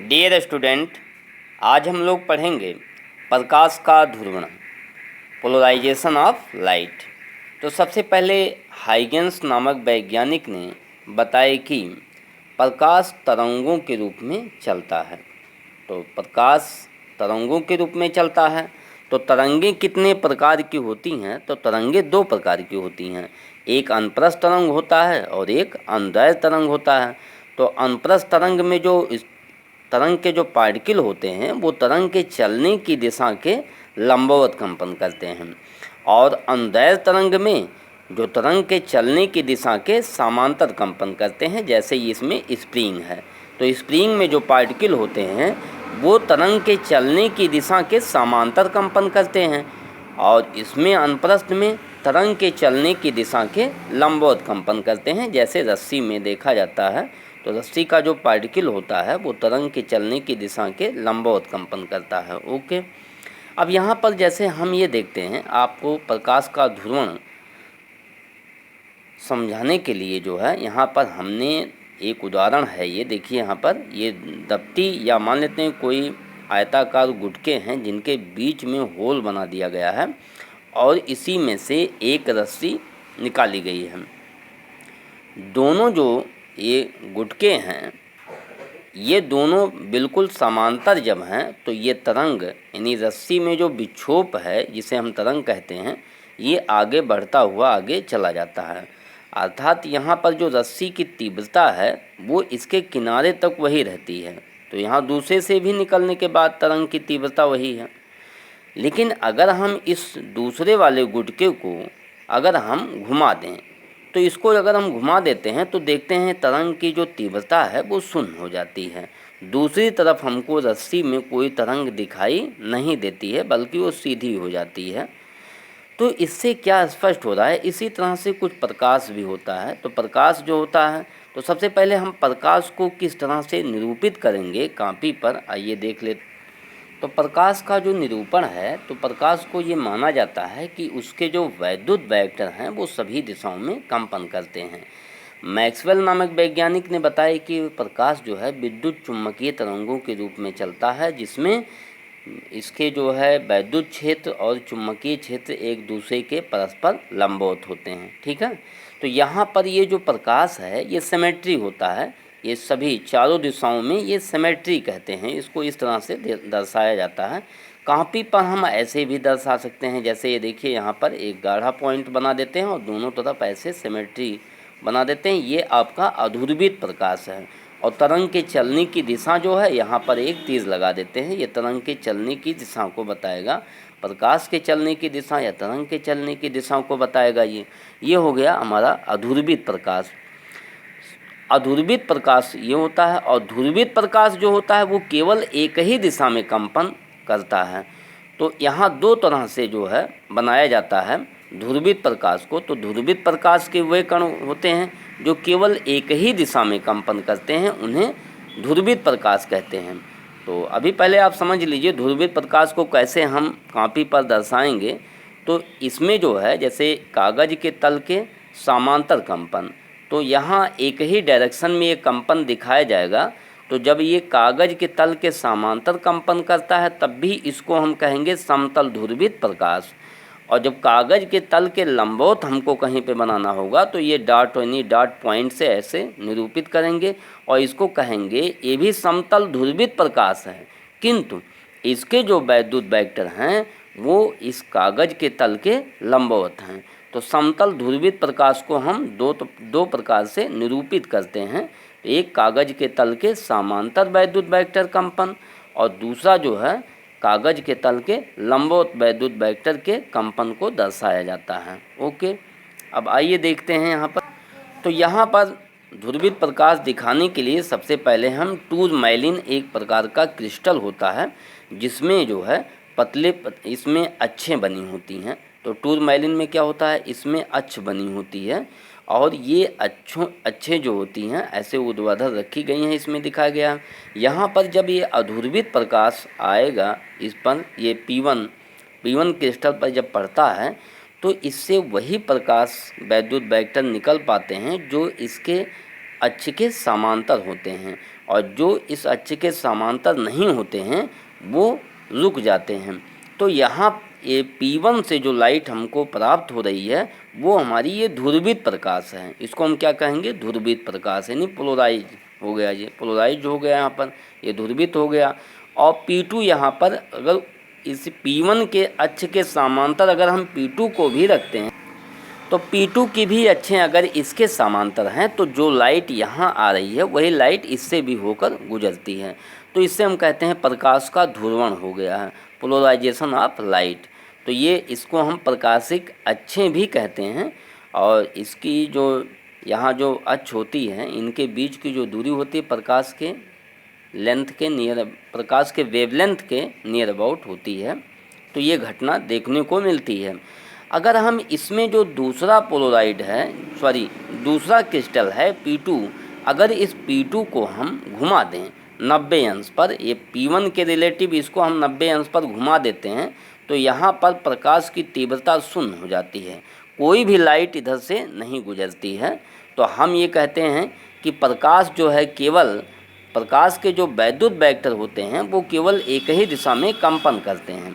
Dear student, आज हम लोग पढ़ेंगे प्रकाश का ध्रुवण, पोलराइजेशन ऑफ लाइट। तो सबसे पहले हाइगेंस नामक वैज्ञानिक ने बताया कि प्रकाश तरंगों के रूप में चलता है। तो प्रकाश तरंगों के रूप में चलता है। तो तरंगें कितने प्रकार की होती हैं? तो तरंगें दो प्रकार की होती हैं, एक अनप्रस्थ तरंग होता है और एक अनुदैर्ध्य तरंग होता है। तो अनप्रस्थ तरंग में जो तरंग के जो पार्टिकल होते हैं वो तरंग के चलने की दिशा के लंबवत कंपन करते हैं, और अनुदैर्ध्य तरंग में जो तरंग के चलने की दिशा के समांतर कंपन करते हैं। जैसे इसमें स्प्रिंग है, तो स्प्रिंग में जो पार्टिकल होते हैं वो तरंग के चलने की दिशा के समांतर कंपन करते हैं, और इसमें अनप्रस्थ में तरंग के चलने की दिशा के लंबवत कंपन करते हैं। जैसे रस्सी में देखा जाता है, तो रस्सी का जो पार्टिकल होता है वो तरंग के चलने की दिशा के लंबवत कंपन करता है। ओके, अब यहाँ पर जैसे हम ये देखते हैं, आपको प्रकाश का ध्रुवण समझाने के लिए जो है यहाँ पर हमने एक उदाहरण है, ये देखिए यहाँ पर ये दफ्ती या मान लेते हैं कोई आयताकार गुटके हैं जिनके बीच में होल बना दिया गया है, और इसी में से एक रस्सी निकाली गई है। दोनों जो ये गुटके हैं ये दोनों बिल्कुल समांतर जब हैं तो ये तरंग यानी रस्सी में जो विक्षोभ है जिसे हम तरंग कहते हैं ये आगे बढ़ता हुआ आगे चला जाता है। अर्थात यहाँ पर जो रस्सी की तीव्रता है वो इसके किनारे तक वही रहती है। तो यहाँ दूसरे से भी निकलने के बाद तरंग की तीव्रता वही है। लेकिन अगर हम इस दूसरे वाले गुटके को अगर हम घुमा दें, तो इसको अगर हम घुमा देते हैं तो देखते हैं तरंग की जो तीव्रता है वो शून्य हो जाती है। दूसरी तरफ हमको रस्सी में कोई तरंग दिखाई नहीं देती है, बल्कि वो सीधी हो जाती है। तो इससे क्या स्पष्ट हो रहा है? इसी तरह से कुछ प्रकाश भी होता है। तो प्रकाश जो होता है, तो सबसे पहले हम प्रकाश को किस तरह से निरूपित करेंगे कॉपी पर, आइए देख लेते। तो प्रकाश का जो निरूपण है, तो प्रकाश को ये माना जाता है कि उसके जो वैद्युत वेक्टर हैं वो सभी दिशाओं में कंपन करते हैं। मैक्सवेल नामक वैज्ञानिक ने बताया कि प्रकाश जो है विद्युत चुम्बकीय तरंगों के रूप में चलता है, जिसमें इसके जो है वैद्युत क्षेत्र और चुम्बकीय क्षेत्र एक दूसरे के परस्पर लंबवत होते हैं। ठीक है, तो यहाँ पर ये जो प्रकाश है ये सिमेट्री होता है, ये सभी चारों दिशाओं में ये सिमेट्री कहते हैं, इसको इस तरह से दर्शाया जाता है। कॉपी पर हम ऐसे भी दर्शा सकते हैं, जैसे ये देखिए यहाँ पर एक गाढ़ा पॉइंट बना देते हैं और दोनों तरफ ऐसे सिमेट्री बना देते हैं, ये आपका अधूर्वित प्रकाश है। और तरंग के चलने की दिशा जो है यहाँ पर एक तीर लगा देते हैं, ये तरंग के चलने की दिशा को बताएगा, प्रकाश के चलने की दिशा या तरंग के चलने की दिशा को बताएगा। ये हो गया हमारा अधूर्वित प्रकाश। अधूर्वित प्रकाश ये होता है, और ध्रुवित प्रकाश जो होता है वो केवल एक ही दिशा में कंपन करता है। तो यहाँ दो तरह से जो है बनाया जाता है ध्रुवित प्रकाश को। तो ध्रुवित प्रकाश के वे कण होते हैं जो केवल एक ही दिशा में कंपन करते हैं, उन्हें ध्रुवित प्रकाश कहते हैं। तो अभी पहले आप समझ लीजिए ध्रुवित प्रकाश को कैसे हम कॉपी पर दर्शाएंगे। तो इसमें जो है जैसे कागज़ के तल के समांतर कंपन, तो यहाँ एक ही डायरेक्शन में ये कंपन दिखाया जाएगा। तो जब ये कागज़ के तल के समांतर कंपन करता है तब भी इसको हम कहेंगे समतल ध्रुवित प्रकाश। और जब कागज़ के तल के लंबवत हमको कहीं पे बनाना होगा तो ये डॉट यानी डॉट पॉइंट से ऐसे निरूपित करेंगे और इसको कहेंगे ये भी समतल ध्रुवित प्रकाश है, किंतु इसके जो वैद्युत वेक्टर हैं वो इस कागज़ के तल के लंबवत हैं। तो समतल ध्रुवित प्रकाश को हम दो प्रकार से निरूपित करते हैं, एक कागज़ के तल के समांतर वैद्युत वेक्टर कंपन, और दूसरा जो है कागज़ के तल के लंबवत वैद्युत वेक्टर के कंपन को दर्शाया जाता है। ओके, अब आइए देखते हैं यहाँ पर। तो यहाँ पर ध्रुवित प्रकाश दिखाने के लिए सबसे पहले हम टूरमैलिन एक प्रकार का क्रिस्टल होता है जिसमें जो है पतले इसमें अक्षें बनी होती हैं। तो टूरमैलिन में क्या होता है, इसमें अक्ष बनी होती है, और ये अच्छे जो होती हैं ऐसे ऊर्ध्वाधर रखी गई हैं, इसमें दिखाया गया है। यहाँ पर जब ये अधूर्वित प्रकाश आएगा इस पर, ये P1 क्रिस्टल पर जब पड़ता है तो इससे वही प्रकाश वैद्युत वेक्टर निकल पाते हैं जो इसके अक्ष के समांतर होते हैं। और जो इस अक्ष के समांतर नहीं होते हैं वो रुक जाते हैं। तो यहाँ ये P1 से जो लाइट हमको प्राप्त हो रही है वो हमारी ये ध्रुवित प्रकाश है। इसको हम क्या कहेंगे? ध्रुवित प्रकाश, यानी पोलराइज हो गया, ये पोलराइज हो गया, यहाँ पर ये ध्रुवित हो गया। और P2 यहाँ पर अगर इस P1 के अक्ष के समांतर अगर हम P2 को भी रखते हैं तो P2 की भी अक्षें अगर इसके समांतर हैं तो जो लाइट यहाँ आ रही है वही लाइट इससे भी होकर गुजरती है। तो इससे हम कहते हैं प्रकाश का ध्रुवण हो गया है, पोलराइजेशन ऑफ लाइट। तो ये इसको हम प्रकाशिक अक्षें भी कहते हैं। और इसकी जो यहाँ जो अक्ष होती है इनके बीच की जो दूरी होती है प्रकाश के लेंथ के नियर, प्रकाश के वेवलेंथ के नियर अबाउट होती है। तो ये घटना देखने को मिलती है। अगर हम इसमें जो दूसरा पोलराइड है, दूसरा क्रिस्टल है P2, अगर इस P2 को हम घुमा दें 90 अंश पर, ये P1 के रिलेटिव इसको हम 90 अंश पर घुमा देते हैं तो यहाँ पर प्रकाश की तीव्रता शून्य हो जाती है, कोई भी लाइट इधर से नहीं गुजरती है। तो हम ये कहते हैं कि प्रकाश जो है केवल, प्रकाश के जो वैद्युत वेक्टर होते हैं वो केवल एक ही दिशा में कंपन करते हैं।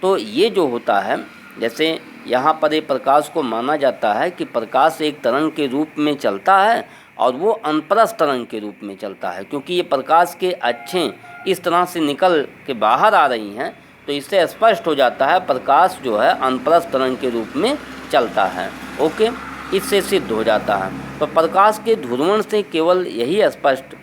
तो ये जो होता है, जैसे यहाँ पर एक प्रकाश को माना जाता है कि प्रकाश एक तरंग के रूप में चलता है और वो अनप्रस्थ तरंग के रूप में चलता है, क्योंकि ये प्रकाश के अक्षें इस तरह से निकल के बाहर आ रही हैं। तो इससे स्पष्ट हो जाता है प्रकाश जो है अनप्रस्थ तरंग के रूप में चलता है। ओके, इससे सिद्ध हो जाता है। तो प्रकाश के ध्रुवण से केवल यही स्पष्ट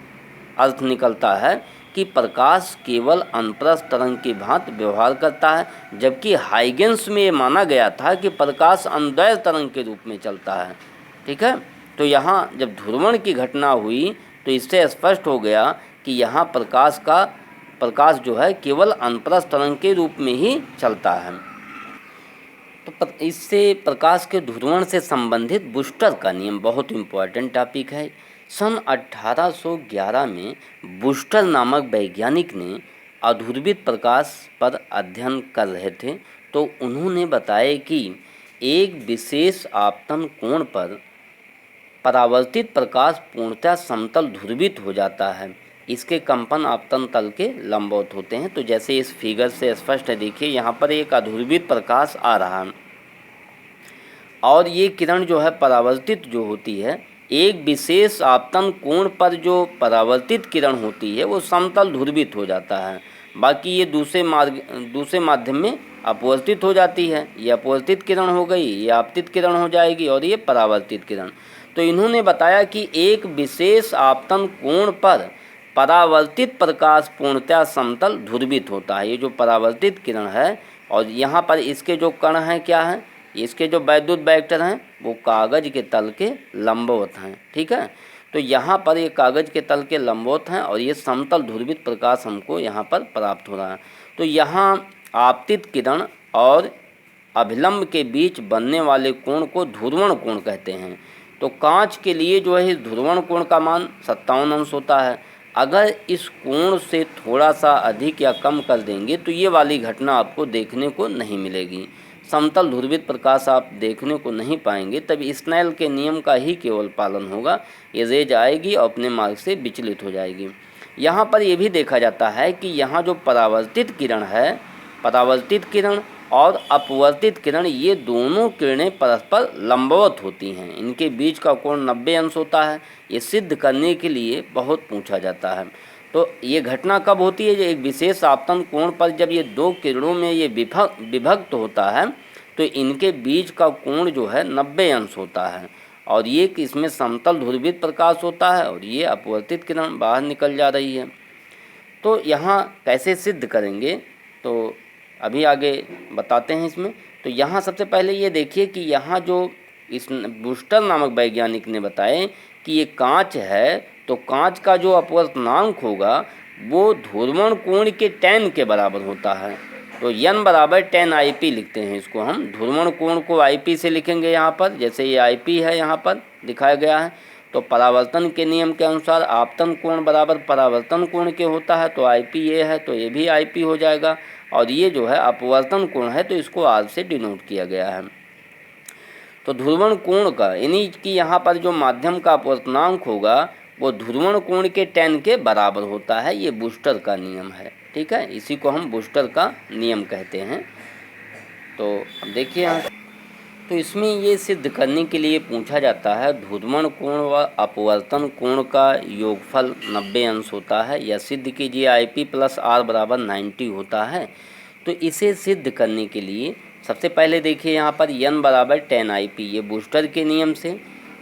अर्थ निकलता है कि प्रकाश केवल अनप्रस्थ तरंग की भांति व्यवहार करता है, जबकि हाइगेंस में ये माना गया था कि प्रकाश अनुदैर्घ्य तरंग के रूप में चलता है। ठीक है, तो यहाँ जब ध्रुवण की घटना हुई तो इससे स्पष्ट हो गया कि यहाँ प्रकाश जो है केवल अनप्रस्थ तरंग के रूप में ही चलता है। तो इससे प्रकाश के ध्रुवण से संबंधित बूस्टर का नियम बहुत इम्पोर्टेंट टॉपिक है। सन 1811 में बूस्टर नामक वैज्ञानिक ने अध्रुवित प्रकाश पर अध्ययन कर रहे थे। तो उन्होंने बताया कि एक विशेष आपतन कोण पर परावर्तित प्रकाश पूर्णतः समतल ध्रुवित हो जाता है। इसके कंपन आपतन तल के लंबवत होते हैं। तो जैसे इस फिगर से स्पष्ट है, देखिए यहाँ पर एक अध्रुवित प्रकाश आ रहा है और ये किरण जो है परावर्तित जो होती है, एक विशेष आपतन कोण पर जो परावर्तित किरण होती है वो समतल ध्रुवित हो जाता है। बाकी ये दूसरे माध्यम में अपवर्तित हो जाती है। ये अपवर्तित किरण हो गई, ये आपतित किरण हो जाएगी और ये परावर्तित किरण। तो इन्होंने बताया कि एक विशेष आपतन कोण पर परावर्तित प्रकाश पूर्णतः समतल ध्रुवित होता है। ये जो परावर्तित किरण है और यहाँ पर इसके जो कण हैं क्या हैं, इसके जो वैद्युत वेक्टर हैं वो कागज़ के तल के लंबवत हैं। ठीक है, तो यहाँ पर ये कागज़ के तल के लंबवत हैं और ये समतल ध्रुवित प्रकाश हमको यहाँ पर प्राप्त हो रहा है। तो यहाँ आपतित किरण और अभिलंब के बीच बनने वाले कोण को ध्रुवण कोण कहते हैं। तो कांच के लिए जो है इस ध्रुवण कोण का मान 57 अंश होता है। अगर इस कोण से थोड़ा सा अधिक या कम कर देंगे तो ये वाली घटना आपको देखने को नहीं मिलेगी, समतल ध्रुवित प्रकाश आप देखने को नहीं पाएंगे। तभी स्नेल के नियम का ही केवल पालन होगा, ये रेज आएगी और अपने मार्ग से विचलित हो जाएगी। यहाँ पर ये भी देखा जाता है कि यहाँ जो परावर्तित किरण है, परावर्तित किरण और अपवर्तित किरण, ये दोनों किरणें परस्पर लंबवत होती हैं। इनके बीच का कोण 90 अंश होता है। ये सिद्ध करने के लिए बहुत पूछा जाता है। तो ये घटना कब होती है? एक विशेष आपतन कोण पर जब ये दो किरणों में ये विभक्त होता है तो इनके बीच का कोण जो है 90 अंश होता है और ये इसमें समतल ध्रुवित प्रकाश होता है और ये अपवर्तित किरण बाहर निकल जा रही है। तो यहाँ कैसे सिद्ध करेंगे तो अभी आगे बताते हैं इसमें। तो यहाँ सबसे पहले ये देखिए कि यहाँ जो इस बूस्टर नामक वैज्ञानिक ने बताए कि ये कांच है, तो कांच का जो अपवर्तनांक होगा वो ध्रुवण कोण के tan के बराबर होता है। तो n बराबर tan IP लिखते हैं इसको हम। ध्रुवण कोण को IP से लिखेंगे यहाँ पर, जैसे ये IP है यहाँ पर दिखाया गया है। तो परावर्तन के नियम के अनुसार आपतन कोण बराबर परावर्तन कोण के होता है। तो IP ये है तो ये भी IP हो जाएगा और ये जो है अपवर्तन कोण है तो इसको R से डिनोट किया गया है। तो ध्रुवण कोण का यानी कि यहाँ पर जो माध्यम का अपवर्तनांक होगा वो ध्रुवण कोण के tan के बराबर होता है। ये बूस्टर का नियम है, ठीक है, इसी को हम बूस्टर का नियम कहते हैं। तो अब देखिए यहाँ, तो इसमें ये सिद्ध करने के लिए पूछा जाता है ध्रुवण कोण व अपवर्तन कोण का योगफल 90 अंश होता है, या सिद्ध कीजिए IP + R बराबर 90 होता है। तो इसे सिद्ध करने के लिए सबसे पहले देखिए यहाँ पर n बराबर tan IP, ये बूस्टर के नियम से,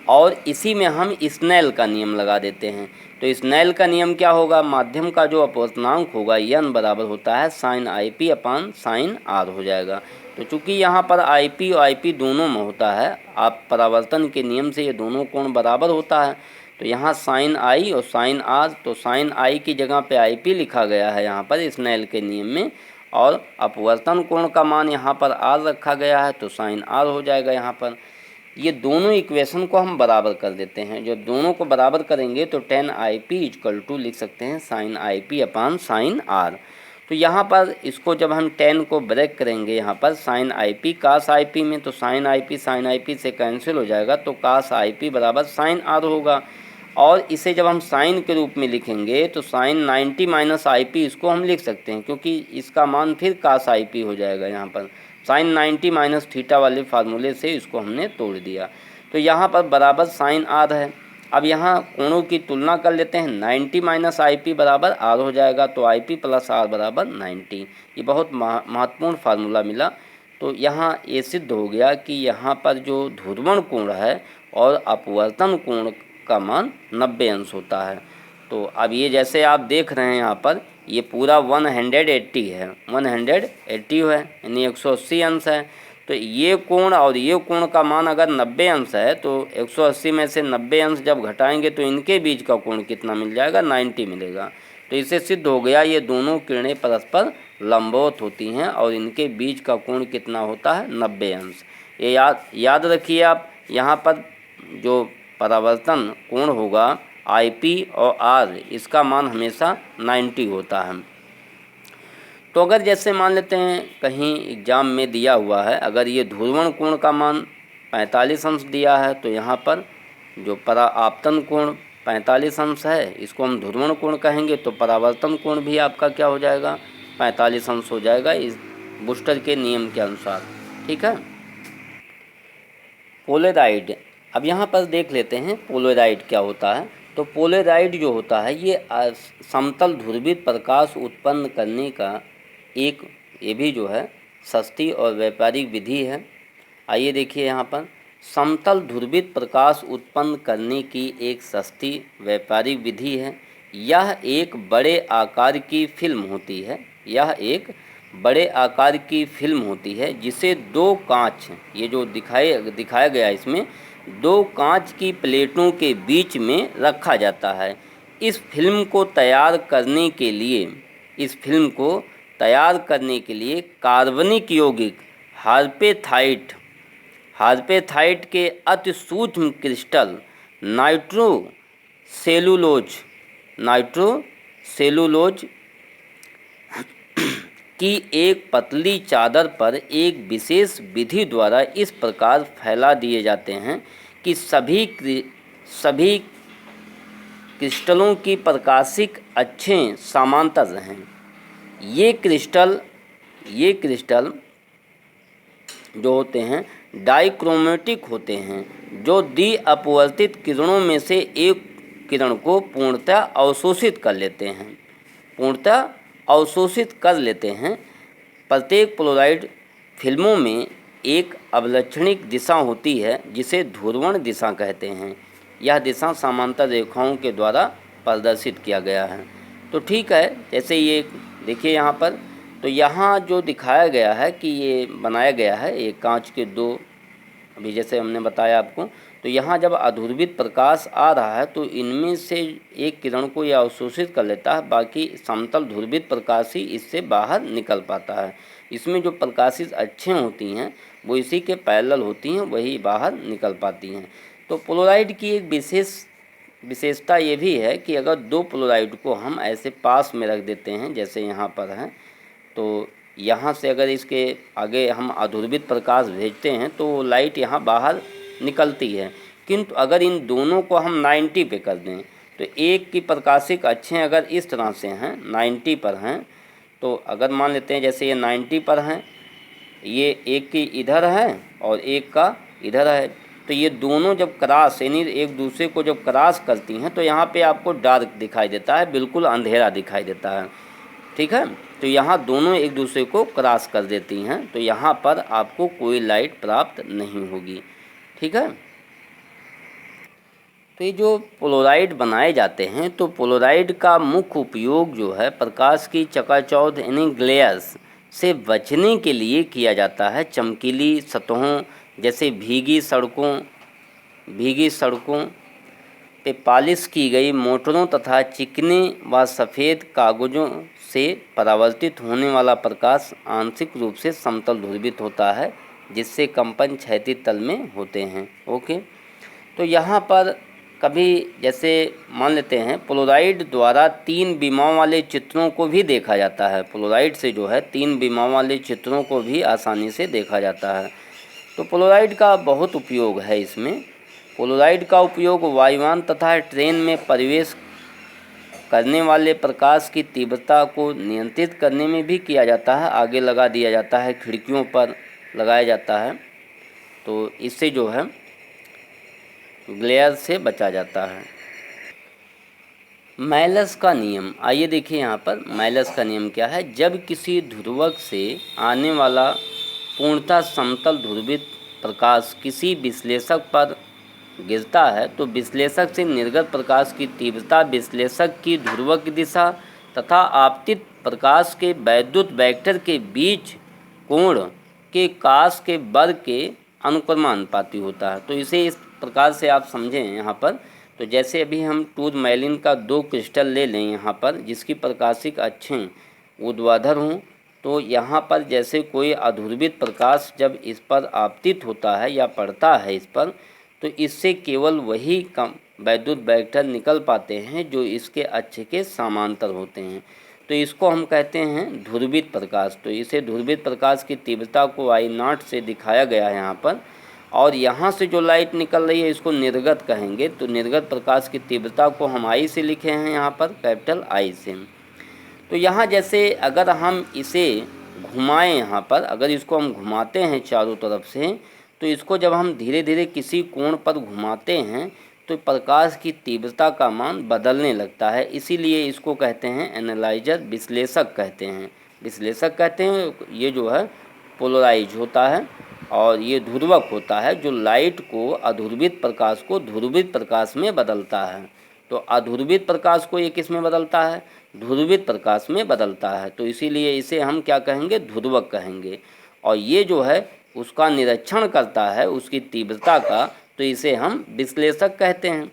और इसी में हम स्नेल का नियम लगा देते हैं। तो स्नेल का नियम क्या होगा, माध्यम का जो अपवर्तनांक होगा n बराबर होता है sin IP अपान sin R हो जाएगा। तो चूंकि यहाँ पर IP और IP दोनों में होता है, आप परावर्तन के नियम से ये दोनों कोण बराबर होता है, तो यहाँ sin I और sin R, तो sin I की जगह पे IP लिखा गया है यहाँ पर स्नेल के नियम में, और अपवर्तन कोण का मान यहाँ पर R रखा गया है, तो sin R हो जाएगा यहाँ पर। ये दोनों इक्वेशन को हम बराबर कर देते हैं। जो दोनों को बराबर करेंगे तो tan IP = लिख सकते हैं sin IP अपान sin R। तो यहाँ पर इसको जब हम tan को ब्रेक करेंगे यहाँ पर sin IP cos IP में, तो sin IP से कैंसिल हो जाएगा, तो cos IP बराबर sin R होगा। और इसे जब हम साइन के रूप में लिखेंगे तो sin 90 - IP इसको हम लिख सकते हैं, क्योंकि इसका मान फिर cos IP हो जाएगा। यहाँ पर sin 90 - थीटा वाले फार्मूले से इसको हमने तोड़ दिया, तो यहाँ पर बराबर sin R है। अब यहाँ कोणों की तुलना कर लेते हैं, 90 - IP बराबर R हो जाएगा, तो IP + R बराबर 90। ये बहुत महत्वपूर्ण फार्मूला मिला। तो यहाँ ये सिद्ध हो गया कि यहाँ पर जो ध्रुवण कोण है और अपवर्तन कोण का मान 90 अंश होता है। तो अब ये जैसे आप देख रहे हैं यहाँ पर ये पूरा 180 है, 180 है, यानी 180 अंश है। तो ये कोण और ये कोण का मान अगर 90 अंश है, तो 180 में से 90 अंश जब घटाएंगे तो इनके बीच का कोण कितना मिल जाएगा, 90 मिलेगा। तो इससे सिद्ध हो गया ये दोनों किरणें परस्पर लंबवत होती हैं और इनके बीच का कोण कितना होता है, 90 अंश। ये याद रखिए आप, यहाँ पर जो परावर्तन कोण होगा IP और R, इसका मान हमेशा 90 होता है। तो अगर जैसे मान लेते हैं कहीं एग्जाम में दिया हुआ है, अगर ये ध्रुवण कोण का मान 45 अंश दिया है, तो यहाँ पर जो परावर्तन कोण 45 अंश है इसको हम ध्रुवण कोण कहेंगे, तो परावर्तन कोण भी आपका क्या हो जाएगा, 45 अंश हो जाएगा इस बूस्टर के नियम के अनुसार, ठीक है। पोलराइड, अब यहाँ पर देख लेते हैं पोलराइड क्या होता है। तो पोलराइड जो होता है ये समतल ध्रुवित प्रकाश उत्पन्न करने का एक, ये भी जो है सस्ती और व्यापारिक विधि है। आइए देखिए यहाँ पर, समतल ध्रुवित प्रकाश उत्पन्न करने की एक सस्ती व्यापारिक विधि है। यह एक बड़े आकार की फिल्म होती है, यह एक बड़े आकार की फिल्म होती है जिसे दो कांच, ये जो दिखाया गया इसमें, दो कांच की प्लेटों के बीच में रखा जाता है। इस फिल्म को तैयार करने के लिए कार्बनिक यौगिक हार्पेथाइट के अति सूक्ष्म क्रिस्टल नाइट्रोसेलुलोज की एक पतली चादर पर एक विशेष विधि द्वारा इस प्रकार फैला दिए जाते हैं कि सभी क्रिस्टलों की प्रकाशिक अक्षें समांतर रहें। ये क्रिस्टल जो होते हैं डाइक्रोमेटिक होते हैं, जो द्वि अपवर्तित किरणों में से एक किरण को पूर्णतः अवशोषित कर लेते हैं। प्रत्येक पोलराइड फिल्मों में एक अवलक्षणिक दिशा होती है जिसे ध्रुवण दिशा कहते हैं। यह दिशा समांतर रेखाओं के द्वारा प्रदर्शित किया गया है। तो ठीक है, जैसे ये देखिए यहाँ पर, तो यहाँ जो दिखाया गया है कि ये बनाया गया है ये कांच के दो, अभी जैसे हमने बताया आपको, तो यहाँ जब अध्रुवित प्रकाश आ रहा है तो इनमें से एक किरण को यह अवशोषित कर लेता है, बाकी समतल ध्रुवित प्रकाश ही इससे बाहर निकल पाता है। इसमें जो प्रकाशित अक्षें होती हैं वो इसी के पैरेलल होती हैं, वही बाहर निकल पाती हैं। तो पोलराइड की एक विशेषता ये भी है कि अगर दो पोलराइड को हम ऐसे पास में रख देते हैं जैसे यहाँ पर है, तो यहाँ से अगर इसके आगे हम अध्रुवित प्रकाश भेजते हैं तो लाइट यहाँ बाहर निकलती है। किंतु अगर इन दोनों को हम 90 पे कर दें तो एक की प्रकाशिक अक्षें अगर इस तरह से हैं 90 पर हैं, तो अगर मान लेते हैं जैसे ये 90 पर हैं, ये एक की इधर है और एक का इधर है, तो ये दोनों जब क्रॉस यानी एक दूसरे को जब क्रॉस करती हैं तो यहाँ पे आपको डार्क दिखाई देता है, बिल्कुल अंधेरा दिखाई देता है। ठीक है, तो यहाँ दोनों एक दूसरे को क्रॉस कर देती हैं, तो यहाँ पर आपको कोई लाइट प्राप्त नहीं होगी। ठीक है, तो ये जो पोलोराइड बनाए जाते हैं, तो पोलोराइड का मुख्य उपयोग जो है प्रकाश की चकाचौंध यानी ग्लेयर्स से बचने के लिए किया जाता है। चमकीली सतहों जैसे भीगी सड़कों पे पॉलिश की गई मोटरों तथा चिकने व सफ़ेद कागज़ों से परावर्तित होने वाला प्रकाश आंशिक रूप से समतल ध्रुवित होता है, जिससे कंपन क्षैतिज तल में होते हैं। ओके, तो यहाँ पर कभी जैसे मान लेते हैं पोलोराइड द्वारा 3 विमाओं वाले चित्रों को भी देखा जाता है। पोलोराइड से जो है 3 विमाओं वाले चित्रों को भी आसानी से देखा जाता है। तो पोलोराइड का बहुत उपयोग है इसमें। पोलोराइड का उपयोग वायुयान तथा ट्रेन में प्रवेश करने वाले प्रकाश की तीव्रता को नियंत्रित करने में भी किया जाता है। आगे लगा दिया जाता है, खिड़कियों पर लगाया जाता है, तो इससे जो है ग्लेयर से बचा जाता है। मैलस का नियम, आइए देखिए यहाँ पर मैलस का नियम क्या है। जब किसी ध्रुवक से आने वाला पूर्णतः समतल ध्रुवित प्रकाश किसी विश्लेषक पर गिरता है, तो विश्लेषक से निर्गत प्रकाश की तीव्रता विश्लेषक की ध्रुवक दिशा तथा आपतित प्रकाश के वैद्युत वेक्टर के बीच कोण के कास के वर्ग के अनुक्रमानुपाती होता है। तो इसे इस प्रकार से आप समझें यहाँ पर। तो जैसे अभी हम टूरमैलिन का 2 क्रिस्टल ले लें यहाँ पर, जिसकी प्रकाशिक अक्षें ऊर्ध्वाधर हों, तो यहाँ पर जैसे कोई अध्रुवित प्रकाश जब इस पर आपतित होता है या पड़ता है इस पर, तो इससे केवल वही कम वैद्युत वेक्टर निकल पाते हैं जो इसके अक्ष के समांतर होते हैं। तो इसको हम कहते हैं ध्रुवित प्रकाश। तो इसे ध्रुवित प्रकाश की तीव्रता को I0 से दिखाया गया है यहाँ पर, और यहाँ से जो लाइट निकल रही है इसको निर्गत कहेंगे। तो निर्गत प्रकाश की तीव्रता को हम I से लिखे हैं यहाँ पर, कैपिटल I से। तो यहाँ जैसे अगर हम इसे घुमाएं, यहाँ पर अगर इसको हम घुमाते हैं चारों तरफ से, तो इसको जब हम धीरे धीरे किसी कोण पर घुमाते हैं तो प्रकाश की तीव्रता का मान बदलने लगता है। इसीलिए इसको कहते हैं एनालाइजर, विश्लेषक कहते हैं। विश्लेषक कहते हैं, ये जो है पोलराइज होता है और ये ध्रुवक होता है जो लाइट को अध्रुवित प्रकाश को ध्रुवित प्रकाश में बदलता है। तो अध्रुवित प्रकाश को ये किस में बदलता है? ध्रुवित प्रकाश में बदलता है। तो इसीलिए इसे हम क्या कहेंगे? ध्रुवक कहेंगे। और ये जो है उसका निरीक्षण करता है उसकी तीव्रता का, तो इसे हम विश्लेषक कहते हैं।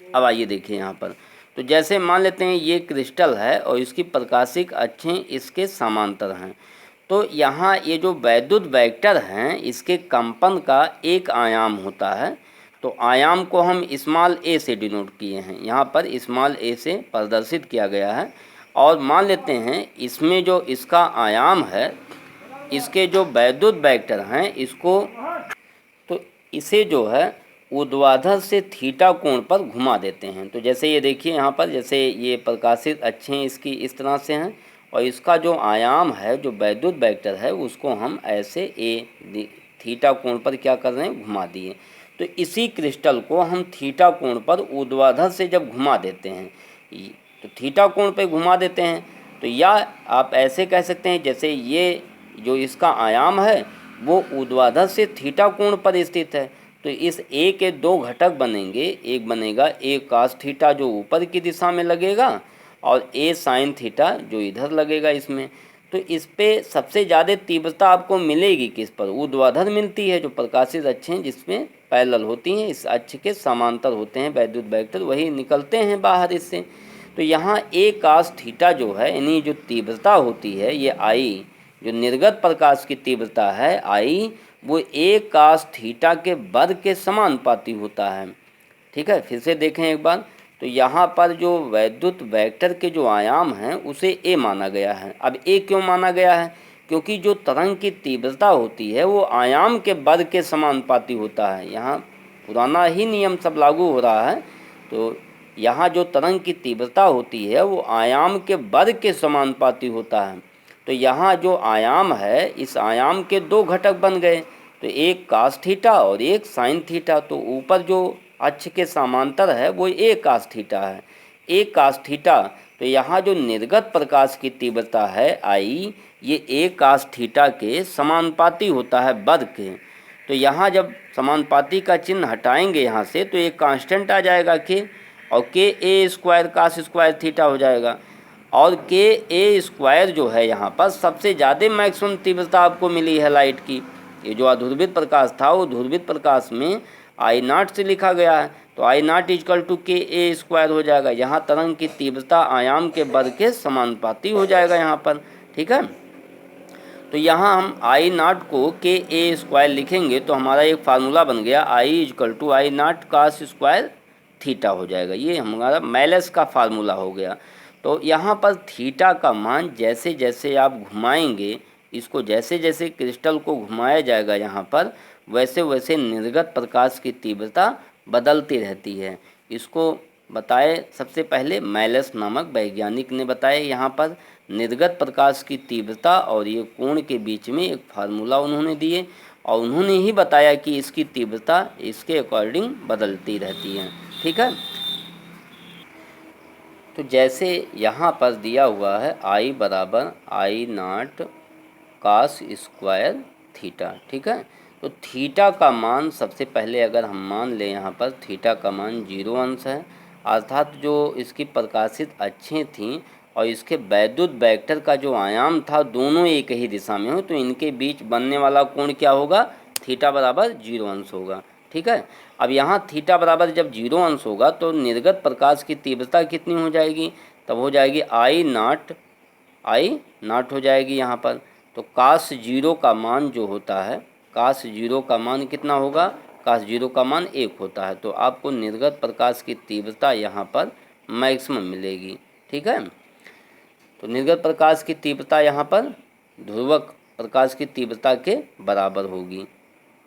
अब आइए देखिए यहाँ पर, तो जैसे मान लेते हैं ये क्रिस्टल है और इसकी प्रकाशिक अक्षें इसके समांतर हैं। तो यहाँ ये जो वैद्युत वेक्टर हैं इसके कंपन का एक आयाम होता है। तो आयाम को हम स्मॉल a से डिनोट किए हैं, यहाँ पर स्मॉल a से प्रदर्शित किया गया है। और मान लेते हैं इसमें जो इसका आयाम है, इसके जो वैद्युत वेक्टर हैं इसको, तो इसे जो है ऊर्ध्वाधर से थीटा कोण पर घुमा देते हैं। तो जैसे ये देखिए यहाँ पर, जैसे ये प्रकाशित अक्षें इसकी इस तरह से हैं और इसका जो आयाम है जो वैद्युत वेक्टर है उसको हम ऐसे ए थीटा कोण पर क्या कर रहे हैं? घुमा दिए। तो इसी क्रिस्टल को हम थीटा कोण पर ऊर्ध्वाधर से जब घुमा देते हैं, तो थीटा कोण पर घुमा देते हैं, तो या आप ऐसे कह सकते हैं जैसे ये जो इसका आयाम है वो ऊर्ध्वाधर से थीटा कोण पर स्थित है। तो इस ए के 2 घटक बनेंगे, एक बनेगा ए कास थीटा जो ऊपर की दिशा में लगेगा और ए साइन थीटा जो इधर लगेगा इसमें। तो इस पे सबसे ज़्यादा तीव्रता आपको मिलेगी किस पर? ऊर्ध्वाधर मिलती है। जो प्रकाशित अक्षें जिसमें पैरेलल होती हैं, इस अक्ष के समांतर होते हैं वैद्युत वेक्टर, वही निकलते हैं बाहर इससे। तो यहाँ ए कास थीटा जो है यानी जो तीव्रता होती है ये आई, जो निर्गत प्रकाश की तीव्रता है आई, वो ए कास थीटा के वर्ग के समानुपाती होता है। ठीक है, फिर से देखें एक बार। तो यहाँ पर जो वैद्युत वेक्टर के जो आयाम हैं उसे ए माना गया है। अब ए क्यों माना गया है? क्योंकि जो तरंग की तीव्रता होती है वो आयाम के वर्ग के समानुपाती होता है। यहाँ पुराना ही नियम सब लागू हो रहा है। तो यहाँ जो तरंग की तीव्रता होती है वो आयाम के वर्ग के समानुपाती होता है। तो यहाँ जो आयाम है, इस आयाम के दो घटक बन गए, तो एक कास थीटा और एक साइन थीटा। तो ऊपर जो अक्ष के समांतर है वो एक कास थीटा है, एक कास थीटा। तो यहाँ जो निर्गत प्रकाश की तीव्रता है आई, ये एक कास थीटा के समानुपाती होता है वर्ग के। तो यहाँ जब समानुपाती का चिन्ह हटाएंगे यहाँ से, तो एक कांस्टेंट आ जाएगा के, और के ए स्क्वायर कास स्क्वायर थीटा हो जाएगा। और के ए स्क्वायर जो है यहाँ पर सबसे ज़्यादा मैक्सिमम तीव्रता आपको मिली है लाइट की। ये जो अधूर्वित प्रकाश था वो ध्रुवित प्रकाश में आई नॉट से लिखा गया है, तो आई नॉट इजकल टू के ए स्क्वायर हो जाएगा। यहाँ तरंग की तीव्रता आयाम के वर्ग के समानुपाती हो जाएगा यहाँ पर, ठीक है। तो यहाँ हम आई नॉट को के ए स्क्वायर लिखेंगे तो हमारा एक फार्मूला बन गया, I is equal to I naught cos square theta हो जाएगा। ये हमारा मैलस का फार्मूला हो गया। तो यहाँ पर थीटा का मान जैसे जैसे आप घुमाएंगे इसको, जैसे जैसे क्रिस्टल को घुमाया जाएगा यहाँ पर, वैसे वैसे निर्गत प्रकाश की तीव्रता बदलती रहती है। इसको बताए सबसे पहले मैलस नामक वैज्ञानिक ने बताया यहाँ पर निर्गत प्रकाश की तीव्रता और ये कोण के बीच में एक फार्मूला उन्होंने दिए, और उन्होंने ही बताया कि इसकी तीव्रता इसके अकॉर्डिंग बदलती रहती है, ठीक है। तो जैसे यहाँ पर दिया हुआ है आई बराबर आई नॉट कास स्क्वायर थीटा, ठीक है। तो थीटा का मान सबसे पहले अगर हम मान लें यहाँ पर थीटा का मान 0 अंश है, अर्थात जो इसकी प्रकाशित अक्षें थीं और इसके वैद्युत वेक्टर का जो आयाम था दोनों एक ही दिशा में हो, तो इनके बीच बनने वाला कोण क्या होगा, थीटा बराबर 0 अंश होगा, ठीक है। अब यहाँ थीटा बराबर जब 0 अंश होगा तो निर्गत प्रकाश की तीव्रता कितनी हो जाएगी, तब हो जाएगी आई नॉट हो जाएगी यहाँ पर। तो कास 0 का मान जो होता है, कास 0 का मान कितना होगा, कास 0 का मान 1 होता है। तो आपको निर्गत प्रकाश की तीव्रता यहाँ पर मैक्सिमम मिलेगी, ठीक है। तो निर्गत प्रकाश की तीव्रता यहाँ पर ध्रुवक प्रकाश की तीव्रता के बराबर होगी।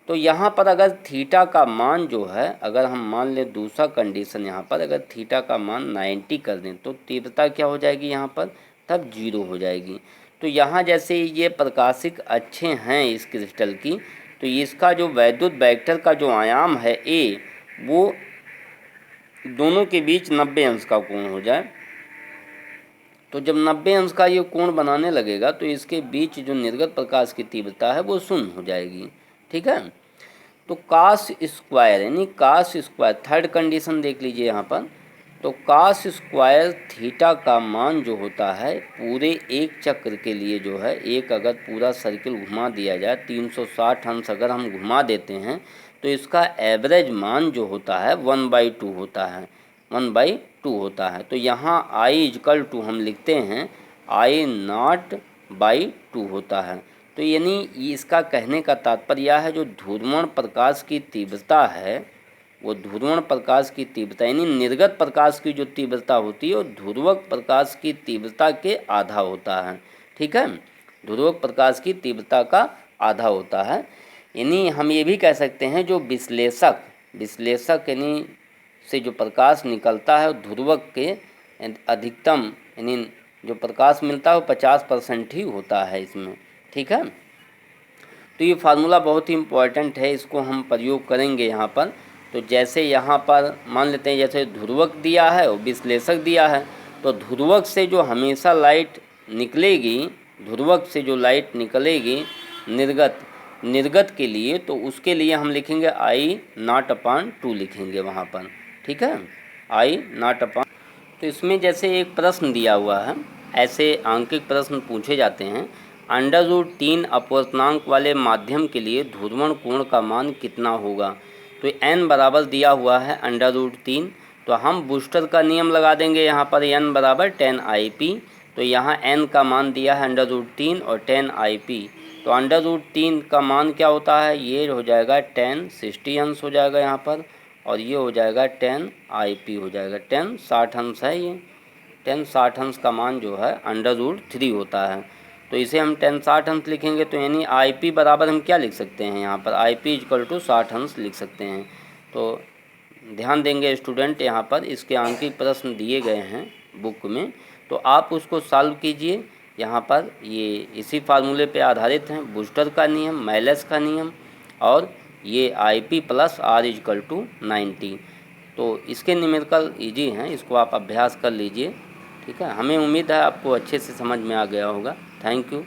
तो यहाँ पर अगर थीटा का मान जो है, अगर हम मान लें दूसरा कंडीशन यहाँ पर, अगर थीटा का मान 90 कर दें तो तीव्रता क्या हो जाएगी यहाँ पर, तब 0 हो जाएगी। तो यहाँ जैसे ये प्रकाशिक अक्षें हैं इस क्रिस्टल की, तो इसका जो वैद्युत वेक्टर का जो आयाम है ए, वो दोनों के बीच 90 अंश का कोण हो जाए। तो जब 90 अंश का ये कोण बनाने लगेगा तो इसके बीच जो निर्गत प्रकाश की तीव्रता है वो शून्य हो जाएगी, ठीक है। तो कास स्क्वायर यानी कास स्क्वायर, थर्ड कंडीशन देख लीजिए यहाँ पर। तो कास स्क्वायर थीटा का मान जो होता है पूरे एक चक्र के लिए जो है, एक अगर पूरा सर्किल घुमा दिया जाए 360 अंश अगर हम घुमा देते हैं, तो इसका एवरेज मान जो होता है 1/2 होता है, 1/2 होता है। तो यहाँ आई इजकल टू हम लिखते हैं आई नॉट बाई 2 होता है। तो यानी इसका कहने का तात्पर्य है जो ध्रुवण प्रकाश की तीव्रता है, वो ध्रुवण प्रकाश की तीव्रता यानी निर्गत प्रकाश की जो तीव्रता होती है वो ध्रुवक प्रकाश की तीव्रता के आधा होता है, ठीक है। ध्रुवक प्रकाश की तीव्रता का आधा होता है। यानी हम ये भी कह सकते हैं जो विश्लेषक यानी से जो प्रकाश निकलता है ध्रुवक के अधिकतम यानी जो प्रकाश मिलता है वो 50% ही होता है इसमें, ठीक है। तो ये फार्मूला बहुत ही इम्पोर्टेंट है, इसको हम प्रयोग करेंगे यहाँ पर। तो जैसे यहाँ पर मान लेते हैं जैसे ध्रुवक दिया है और विश्लेषक दिया है, तो ध्रुवक से जो हमेशा लाइट निकलेगी, ध्रुवक से जो लाइट निकलेगी निर्गत के लिए, तो उसके लिए हम लिखेंगे आई नॉट अपान 2 लिखेंगे वहाँ पर, ठीक है, आई नॉट अपान। तो इसमें जैसे एक प्रश्न दिया हुआ है, ऐसे आंकिक प्रश्न पूछे जाते हैं, √3 अपवर्तनांक वाले माध्यम के लिए ध्रुवण कोण का मान कितना होगा। तो n बराबर दिया हुआ है √3, तो हम बूस्टर का नियम लगा देंगे यहाँ पर, n बराबर 10 IP। तो यहाँ n का मान दिया है √3 और 10 IP। तो √3 का मान क्या होता है, ये हो जाएगा 10 60 अंश हो जाएगा यहाँ पर, और ये हो जाएगा 10 IP हो जाएगा, 10 60 अंश है, ये 10 60 अंश का मान जो है √3 होता है। तो इसे हम 10 60 अंश लिखेंगे, तो यानी IP बराबर हम क्या लिख सकते हैं यहाँ पर, IP इक्वल टू 60 अंश लिख सकते हैं। तो ध्यान देंगे स्टूडेंट, यहाँ पर इसके आंकिक प्रश्न दिए गए हैं बुक में, तो आप उसको सॉल्व कीजिए। यहाँ पर ये इसी फार्मूले पे आधारित हैं, बूस्टर का नियम, मैलेस का नियम, और ये IP + R = 90। तो इसके न्यूमेरिकल इजी हैं, इसको आप अभ्यास कर लीजिए। ठीक है, हमें उम्मीद है आपको अच्छे से समझ में आ गया होगा। Thank you.